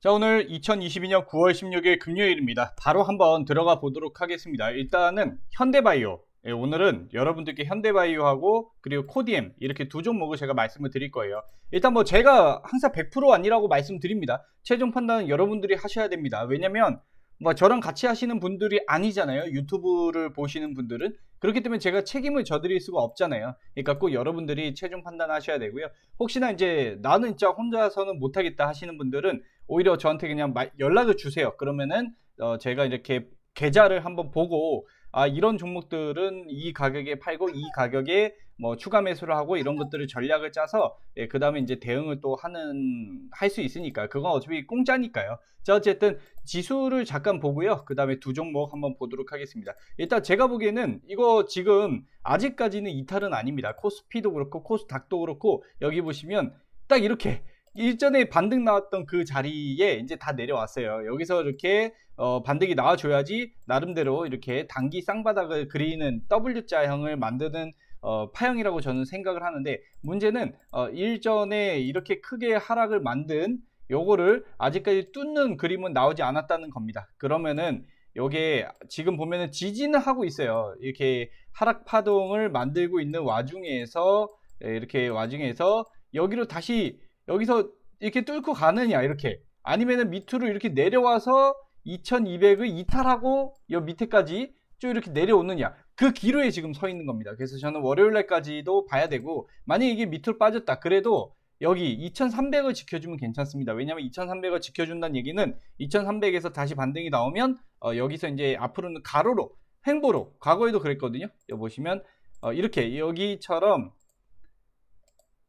자, 오늘 2022년 9월 16일 금요일입니다. 바로 한번 들어가 보도록 하겠습니다. 일단은 현대바이오. 오늘은 여러분들께 현대바이오하고 그리고 코디엠 이렇게 두 종목을 제가 말씀을 드릴 거예요. 일단 뭐 제가 항상 100% 아니라고 말씀드립니다. 최종 판단은 여러분들이 하셔야 됩니다. 왜냐면 뭐 저랑 같이 하시는 분들이 아니잖아요. 유튜브를 보시는 분들은. 그렇기 때문에 제가 책임을 져드릴 수가 없잖아요. 그러니까 꼭 여러분들이 최종 판단하셔야 되고요. 혹시나 이제 나는 진짜 혼자서는 못하겠다 하시는 분들은 오히려 저한테 그냥 연락을 주세요. 그러면은 제가 이렇게 계좌를 한번 보고 이런 종목들은 이 가격에 팔고 이 가격에 뭐 추가 매수를 하고 이런 것들을 전략을 짜서 그 다음에 이제 대응을 또 할 수 있으니까 그건 어차피 공짜니까요. 자, 어쨌든 지수를 잠깐 보고요. 그 다음에 두 종목 한번 보도록 하겠습니다. 일단 제가 보기에는 이거 지금 아직까지는 이탈은 아닙니다. 코스피도 그렇고 코스닥도 그렇고 여기 보시면 딱 이렇게 일전에 반등 나왔던 그 자리에 이제 다 내려왔어요. 여기서 이렇게 반등이 나와줘야지 나름대로 이렇게 단기 쌍바닥을 그리는 W자형을 만드는 파형이라고 저는 생각을 하는데, 문제는 일전에 이렇게 크게 하락을 만든 요거를 아직까지 뚫는 그림은 나오지 않았다는 겁니다. 그러면은 요게 지금 보면은 지지는 하고 있어요. 이렇게 하락 파동을 만들고 있는 와중에서 여기로 다시 여기서 이렇게 뚫고 가느냐, 이렇게, 아니면은 밑으로 이렇게 내려와서 2200을 이탈하고 여 밑에까지 쭉 이렇게 내려오느냐, 그 기로에 지금 서 있는 겁니다. 그래서 저는 월요일날까지도 봐야 되고, 만약에 이게 밑으로 빠졌다 그래도 여기 2300을 지켜주면 괜찮습니다. 왜냐면 2300을 지켜준다는 얘기는 2300에서 다시 반등이 나오면 여기서 이제 앞으로는 가로로, 횡보로, 과거에도 그랬거든요. 여기 보시면 이렇게 여기처럼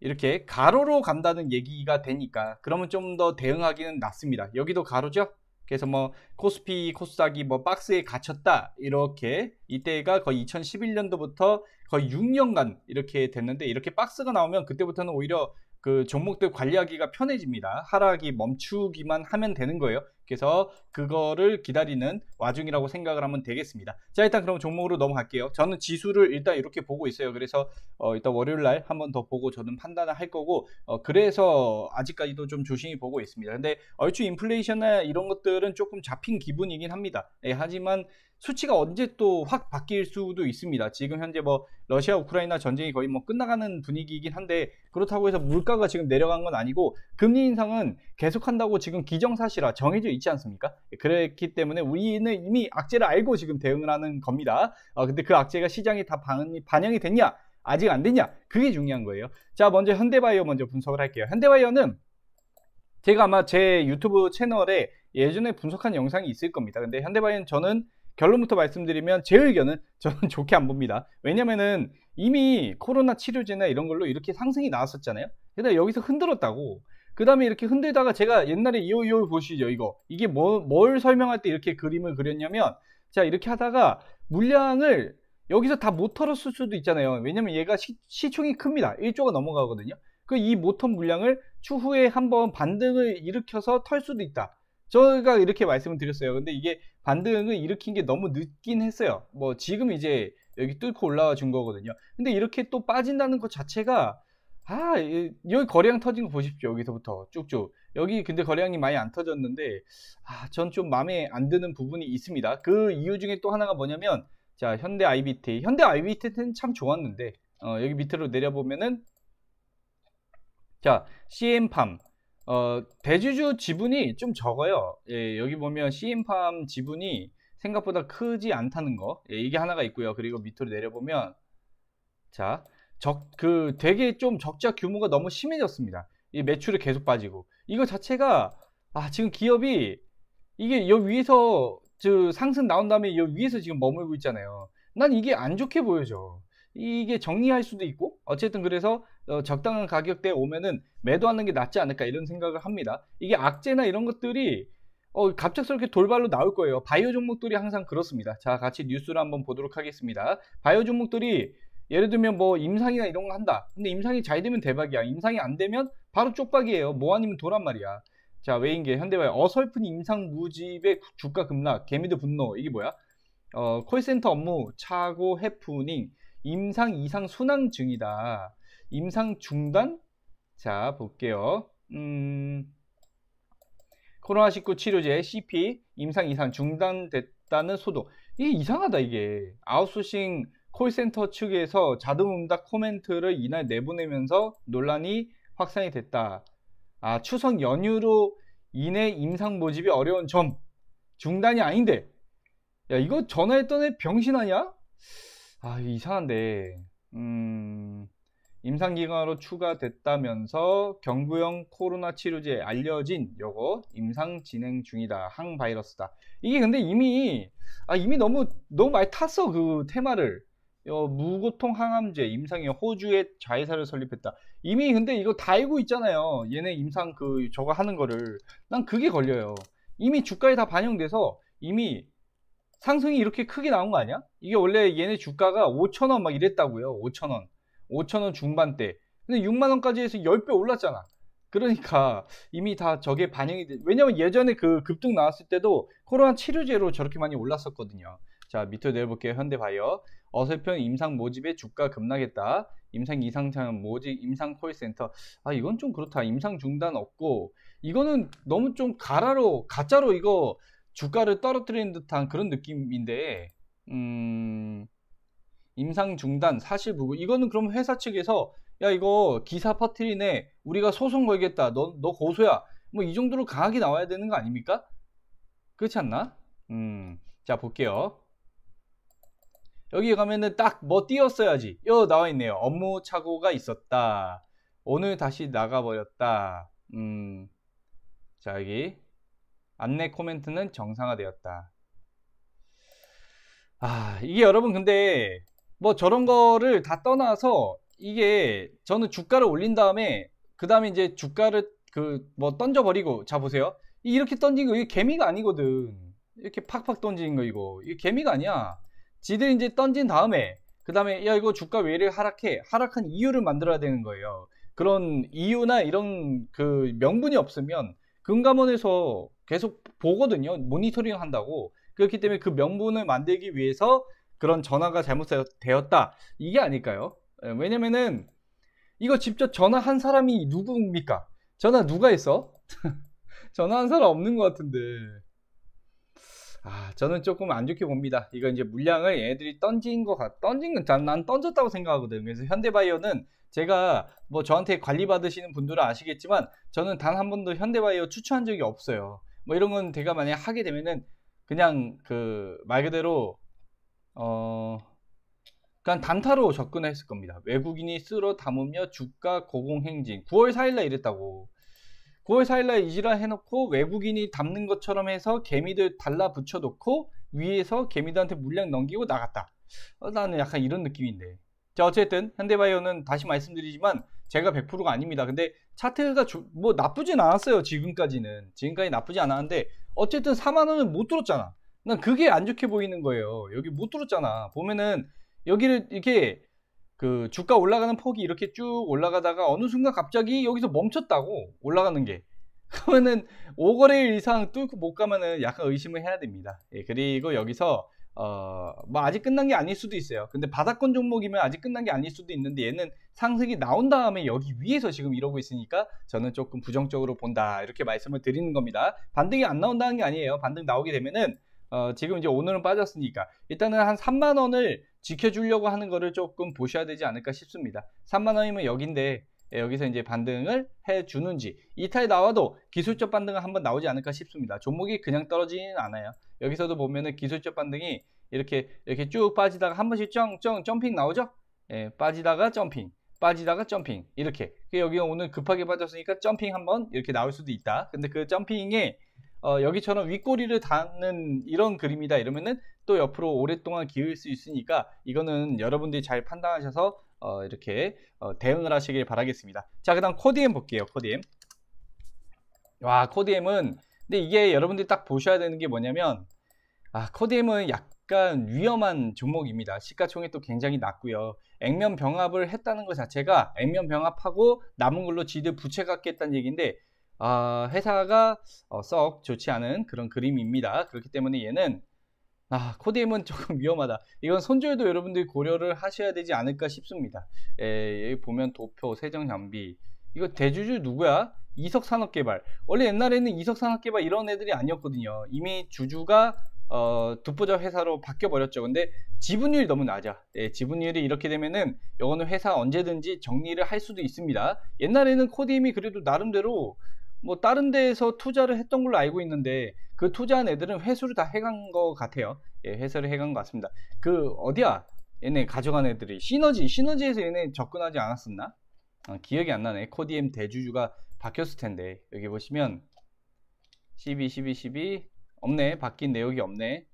이렇게 가로로 간다는 얘기가 되니까, 그러면 좀 더 대응하기는 낫습니다. 여기도 가로죠. 그래서 뭐 코스피 코스닥이 뭐 박스에 갇혔다, 이렇게 이때가 거의 2011년도부터 거의 6년간 이렇게 됐는데, 이렇게 박스가 나오면 그때부터는 오히려 그 종목들 관리하기가 편해집니다. 하락이 멈추기만 하면 되는 거예요. 그래서 그거를 기다리는 와중이라고 생각을 하면 되겠습니다. 자, 일단 그럼 종목으로 넘어갈게요. 저는 지수를 일단 이렇게 보고 있어요. 그래서 일단 월요일날 한 번 더 보고 저는 판단을 할 거고, 그래서 아직까지도 좀 조심히 보고 있습니다. 근데 얼추 인플레이션이나 이런 것들은 조금 잡힌 기분이긴 합니다. 하지만 수치가 언제 또 확 바뀔 수도 있습니다. 지금 현재 뭐 러시아 우크라이나 전쟁이 거의 뭐 끝나가는 분위기이긴 한데, 그렇다고 해서 물가가 지금 내려간 건 아니고 금리 인상은 계속한다고 지금 기정사실화 정해져 있지 않습니까? 그렇기 때문에 우리는 이미 악재를 알고 지금 대응을 하는 겁니다. 근데 그 악재가 시장에 다 반영이 됐냐, 아직 안 됐냐, 그게 중요한 거예요. 자, 먼저 현대바이오 먼저 분석을 할게요. 현대바이오는 제가 아마 제 유튜브 채널에 예전에 분석한 영상이 있을 겁니다. 근데 현대바이오는 저는 결론부터 말씀드리면 제 의견은 저는 좋게 안 봅니다. 왜냐면은 이미 코로나 치료제나 이런 걸로 이렇게 상승이 나왔었잖아요. 근데 여기서 흔들었다고. 그 다음에 이렇게 흔들다가 제가 옛날에 이거 보시죠. 이게 뭘 설명할 때 이렇게 그림을 그렸냐면, 자, 이렇게 하다가 물량을 여기서 다 못 털었을 수도 있잖아요. 왜냐면 얘가 시총이 큽니다. 1조가 넘어가거든요. 이 못 턴 물량을 추후에 한번 반등을 일으켜서 털 수도 있다, 제가 이렇게 말씀을 드렸어요. 근데 이게 반등을 일으킨 게 너무 늦긴 했어요. 뭐 지금 이제 여기 뚫고 올라와 준 거거든요. 근데 이렇게 또 빠진다는 것 자체가, 여기 거래량 터진 거 보십시오. 여기서부터 쭉쭉 여기, 근데 거래량이 많이 안 터졌는데 전 좀 마음에 안 드는 부분이 있습니다. 그 이유 중에 또 하나가 뭐냐면, 자, 현대 IBT는 참 좋았는데 여기 밑으로 내려보면은, 자, CM팜 대주주 지분이 좀 적어요. 여기 보면 CM팜 지분이 생각보다 크지 않다는 거, 이게 하나가 있고요. 그리고 밑으로 내려보면, 자, 되게 좀 적자 규모가 너무 심해졌습니다. 이 매출이 계속 빠지고, 이거 자체가 지금 기업이 이게 여기 위에서 상승 나온 다음에 여기 위에서 지금 머물고 있잖아요. 난 이게 안 좋게 보여져. 이게 정리할 수도 있고, 어쨌든 그래서 적당한 가격대에 오면은 매도하는 게 낫지 않을까, 이런 생각을 합니다. 이게 악재나 이런 것들이 갑작스럽게 돌발로 나올 거예요. 바이오 종목들이 항상 그렇습니다. 자, 같이 뉴스를 한번 보도록 하겠습니다. 바이오 종목들이 예를 들면 뭐 임상이나 이런 거 한다. 근데 임상이 잘 되면 대박이야. 임상이 안 되면 바로 쪽박이에요. 뭐 아니면 도란 말이야. 자, 외인계 현대바이오 어설픈 임상 무집의 주가 급락, 개미들 분노. 이게 뭐야? 콜센터 업무 차고 해프닝, 임상 이상 순항 중이다. 임상 중단? 자, 볼게요. 코로나19 치료제 CP 임상 이상 중단됐다는 소동. 이게 이상하다 이게. 아웃소싱 콜센터 측에서 자동응답 코멘트를 이날 내보내면서 논란이 확산이 됐다. 아, 추석 연휴로 인해 임상 모집이 어려운 점. 중단이 아닌데. 야, 이거 전화했던 애 병신 아니야? 아, 이거 이상한데. 임상기관으로 추가됐다면서 경구용 코로나 치료제 알려진 요거 임상 진행 중이다. 항바이러스다. 이게 근데 이미 너무 많이 탔어 그 테마를. 무고통 항암제 임상에 호주에 자회사를 설립했다. 이미 근데 이거 다 알고 있잖아요. 얘네 임상 그 저거 하는 거를. 난 그게 걸려요. 이미 주가에 다 반영돼서 이미 상승이 이렇게 크게 나온 거 아니야? 이게 원래 얘네 주가가 5,000원 막 이랬다고요. 5,000원. 5,000원 중반대. 근데 6만원까지 해서 10배 올랐잖아. 그러니까 이미 다 저게 반영이 돼. 왜냐면 예전에 그 급등 나왔을 때도 코로나 치료제로 저렇게 많이 올랐었거든요. 자, 밑으로 내려볼게요. 현대바이오. 어설픈 임상 모집에 주가 급락했다. 임상 이상창 모집 임상 콜센터. 아, 이건 좀 그렇다. 임상 중단 없고 이거는 너무 좀 가짜로 이거 주가를 떨어뜨리는 듯한 그런 느낌인데, 임상 중단 사실 부구. 이거는 그럼 회사 측에서 야, 이거 기사 퍼뜨리네, 우리가 소송 걸겠다, 너 고소야, 뭐 이 정도로 강하게 나와야 되는 거 아닙니까? 그렇지 않나? 자, 볼게요. 여기 가면은 딱 뭐 띄었어야지. 여 나와 있네요. 업무 착오가 있었다. 오늘 다시 나가버렸다. 자, 여기 안내 코멘트는 정상화되었다. 아, 이게 여러분 근데 뭐 저런 거를 다 떠나서 이게 저는 주가를 올린 다음에 그 다음에 이제 주가를 그 뭐 던져버리고, 자 보세요. 이렇게 던진 거 이게 개미가 아니거든. 이렇게 팍팍 던지는 거 이게 개미가 아니야. 지들이 이제 던진 다음에 그 다음에 야, 이거 주가 왜 이렇게 하락해? 하락한 이유를 만들어야 되는 거예요. 그런 이유나 이런 그 명분이 없으면 금감원에서 계속 보거든요. 모니터링 한다고. 그렇기 때문에 그 명분을 만들기 위해서 그런 전화가 잘못되었다, 이게 아닐까요? 왜냐면은 이거 직접 전화한 사람이 누구입니까? 전화 누가 했어? 전화한 사람 없는 것 같은데. 아, 저는 조금 안 좋게 봅니다. 이거 이제 물량을 얘네들이 던진 건 난 던졌다고 생각하거든. 그래서 현대바이오는 제가 뭐 저한테 관리 받으시는 분들은 아시겠지만 저는 단 한 번도 현대바이오 추천한 적이 없어요. 뭐 이런 건 제가 만약 하게 되면은 그냥 그 말 그대로 그냥 단타로 접근했을 겁니다. 외국인이 쓸어 담으며 주가 고공행진. 9월 4일날 이랬다고. 9월 4일날 이지랄 해놓고 외국인이 담는 것처럼 해서 개미들 달라붙여 놓고 위에서 개미들한테 물량 넘기고 나갔다. 나는 약간 이런 느낌인데. 자, 어쨌든 현대바이오는 다시 말씀드리지만 제가 100%가 아닙니다. 근데 차트가 뭐 나쁘진 않았어요. 지금까지 나쁘지 않았는데 어쨌든 4만원은 못 뚫었잖아. 난 그게 안 좋게 보이는 거예요. 여기 못 뚫었잖아. 보면은 여기를 이렇게 그 주가 올라가는 폭이 이렇게 쭉 올라가다가 어느 순간 갑자기 여기서 멈췄다고, 올라가는 게. 그러면은 5거래일 이상 뚫고 못 가면은 약간 의심을 해야 됩니다. 예, 그리고 여기서 뭐 아직 끝난 게 아닐 수도 있어요. 근데 바닥권 종목이면 아직 끝난 게 아닐 수도 있는데 얘는 상승이 나온 다음에 여기 위에서 지금 이러고 있으니까 저는 조금 부정적으로 본다, 이렇게 말씀을 드리는 겁니다. 반등이 안 나온다는 게 아니에요. 반등 나오게 되면은 지금 이제 오늘은 빠졌으니까 일단은 한 3만원을 지켜주려고 하는 거를 조금 보셔야 되지 않을까 싶습니다. 3만원이면 여긴데 여기서 이제 반등을 해주는지, 이탈이 나와도 기술적 반등은 한번 나오지 않을까 싶습니다. 종목이 그냥 떨어지지는 않아요. 여기서도 보면은 기술적 반등이 이렇게 쭉 빠지다가 한 번씩 점핑 나오죠? 예, 빠지다가 점핑, 빠지다가 점핑, 이렇게. 여기가 오늘 급하게 빠졌으니까 점핑 한번 이렇게 나올 수도 있다. 근데 그 점핑에 여기처럼 윗꼬리를 닿는 이런 그림이다 이러면은 또 옆으로 오랫동안 기울 수 있으니까 이거는 여러분들이 잘 판단하셔서 이렇게 대응을 하시길 바라겠습니다. 자, 그 다음 코디엠 볼게요. 코디엠. 와, 코디엠은 근데 이게 여러분들이 딱 보셔야 되는 게 뭐냐면, 코디엠은 약간 위험한 종목입니다. 시가총액도 굉장히 낮고요. 액면 병합을 했다는 것 자체가 액면 병합하고 남은 걸로 지들 부채 갚겠다는 얘기인데 회사가 썩 좋지 않은 그런 그림입니다. 그렇기 때문에 얘는 코디엠은 조금 위험하다. 이건 손절도 여러분들이 고려를 하셔야 되지 않을까 싶습니다. 여기 보면 도표, 세정장비, 이거 대주주 누구야? 이석산업개발. 원래 옛날에는 이석산업개발 이런 애들이 아니었거든요. 이미 주주가 독보적 회사로 바뀌어 버렸죠. 근데 지분율이 너무 낮아. 예, 지분율이 이렇게 되면은 이거는 회사 언제든지 정리를 할 수도 있습니다. 옛날에는 코디엠이 그래도 나름대로 뭐 다른 데에서 투자를 했던 걸로 알고 있는데 그 투자한 애들은 회수를 다 해간 것 같아요. 예, 회수를 해간 것 같습니다. 그 어디야? 얘네 가져간 애들이 시너지에서 얘네 접근하지 않았었나? 기억이 안 나네. 코디엠 대주주가 바뀌었을 텐데 여기 보시면 12 없네. 바뀐 내역이 없네.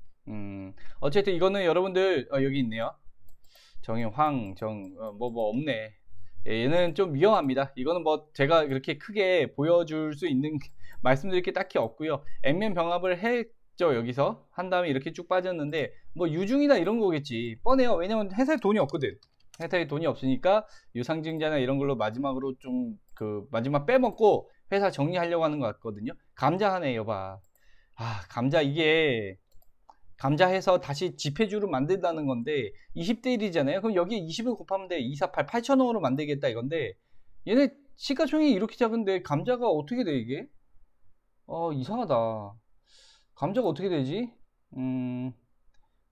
어쨌든 이거는 여러분들 여기 있네요. 뭐 없네. 예, 얘는 좀 위험합니다. 이거는 뭐 제가 그렇게 크게 보여줄 수 있는 말씀드릴 게 딱히 없고요. N면 병합을 했죠. 여기서 한 다음에 이렇게 쭉 빠졌는데 뭐 유중이나 이런 거겠지. 뻔해요. 왜냐면 회사에 돈이 없거든. 회사에 돈이 없으니까 유상증자나 이런 걸로 마지막으로 좀 그 마지막 빼먹고 회사 정리하려고 하는 것 같거든요. 감자 하네 여봐. 감자 이게 감자 해서 다시 지폐주로 만든다는 건데 20대 1이잖아요. 그럼 여기에 20을 곱하면 돼. 248 8,000원으로 만들겠다 이건데 얘네 시가총액이 이렇게 작은데 감자가 어떻게 돼 이게? 이상하다. 감자가 어떻게 되지?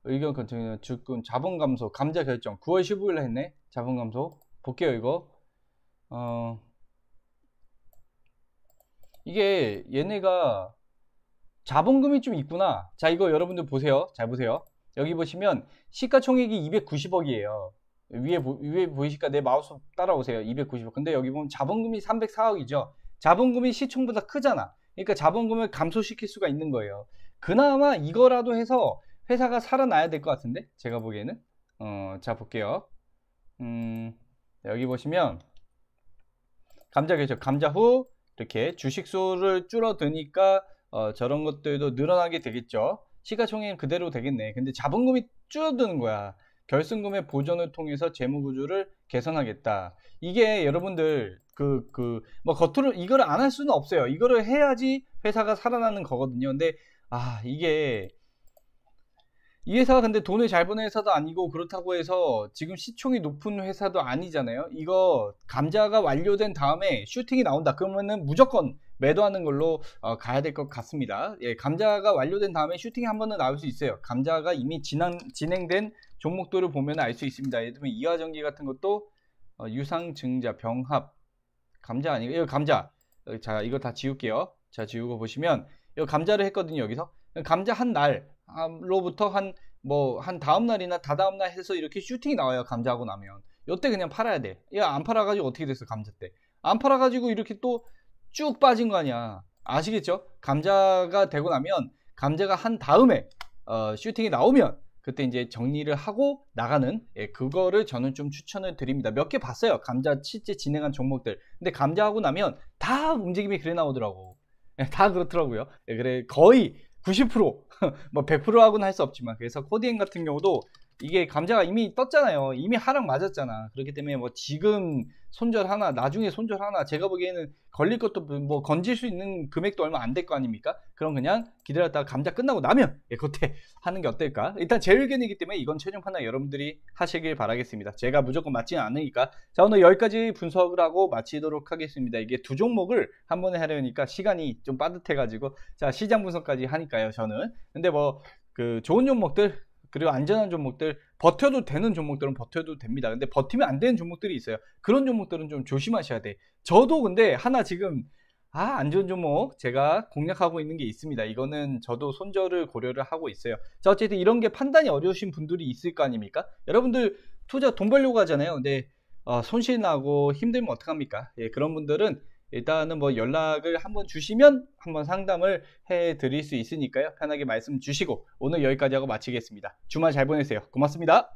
의견 컨트롤 주권 자본 감소 감자 결정 9월 15일에 했네. 자본 감소 볼게요 이거. 이게 얘네가 자본금이 좀 있구나. 자 이거 여러분들 보세요. 잘 보세요. 여기 보시면 시가총액이 290억이에요 위에 보이실까? 내 마우스 따라오세요. 290억. 근데 여기 보면 자본금이 304억이죠 자본금이 시총보다 크잖아. 그러니까 자본금을 감소시킬 수가 있는 거예요. 그나마 이거라도 해서 회사가 살아나야 될 것 같은데 제가 보기에는. 자 볼게요. 여기 보시면 감자 결정 감자 후 이렇게 주식수를 줄어드니까 저런 것들도 늘어나게 되겠죠. 시가총액은 그대로 되겠네. 근데 자본금이 줄어드는 거야. 결승금의 보전을 통해서 재무구조를 개선하겠다. 이게 여러분들 뭐 겉으로 이거를 안 할 수는 없어요. 이거를 해야지 회사가 살아나는 거거든요. 근데 이게 이 회사가 근데 돈을 잘 버는 회사도 아니고 그렇다고 해서 지금 시총이 높은 회사도 아니잖아요. 이거 감자가 완료된 다음에 슈팅이 나온다 그러면은 무조건 매도하는 걸로 가야 될 것 같습니다. 예, 감자가 완료된 다음에 슈팅이 한 번은 나올 수 있어요. 감자가 이미 진행된 종목들을 보면 알 수 있습니다. 예를 들면 이화전기 같은 것도 유상증자 병합 감자 아니고 이거 감자. 자 이거 다 지울게요. 자 지우고 보시면 이거 감자를 했거든요. 여기서 감자 한 날로부터 한 다음 날이나 다다음 날 해서 이렇게 슈팅이 나와요. 감자하고 나면 이때 그냥 팔아야 돼. 이거 안 팔아가지고 어떻게 됐어? 감자 때 안 팔아가지고 이렇게 또 쭉 빠진 거 아니야. 아시겠죠? 감자가 되고 나면 감자가 한 다음에 슈팅이 나오면 그때 이제 정리를 하고 나가는 그거를 저는 좀 추천을 드립니다. 몇 개 봤어요. 감자 실제 진행한 종목들. 근데 감자하고 나면 다 움직임이 그래 나오더라고. 다 그렇더라고요. 그래 거의 90% 뭐 100%하고는 할 수 없지만 그래서 코디엠 같은 경우도 이게 감자가 이미 떴잖아요. 이미 하락 맞았잖아. 그렇기 때문에 뭐 지금 손절 하나 나중에 손절 하나 제가 보기에는 걸릴 것도 뭐 건질 수 있는 금액도 얼마 안 될 거 아닙니까? 그럼 그냥 기다렸다가 감자 끝나고 나면 그때 하는 게 어떨까? 일단 제 의견이기 때문에 이건 최종 판단 여러분들이 하시길 바라겠습니다. 제가 무조건 맞지는 않으니까. 자 오늘 여기까지 분석을 하고 마치도록 하겠습니다. 이게 두 종목을 한 번에 하려니까 시간이 좀 빠듯해 가지고 자 시장 분석까지 하니까요 저는. 근데 뭐 그 좋은 종목들 그리고 안전한 종목들 버텨도 되는 종목들은 버텨도 됩니다. 근데 버티면 안 되는 종목들이 있어요. 그런 종목들은 좀 조심하셔야 돼. 저도 근데 하나 지금 안 좋은 종목 제가 공략하고 있는 게 있습니다. 이거는 저도 손절을 고려를 하고 있어요. 자 어쨌든 이런 게 판단이 어려우신 분들이 있을 거 아닙니까? 여러분들 투자 돈 벌려고 하잖아요. 근데 손실 나고 힘들면 어떡합니까? 예, 그런 분들은 일단은 뭐 연락을 한번 주시면 한번 상담을 해 드릴 수 있으니까요. 편하게 말씀 주시고 오늘 여기까지 하고 마치겠습니다. 주말 잘 보내세요. 고맙습니다.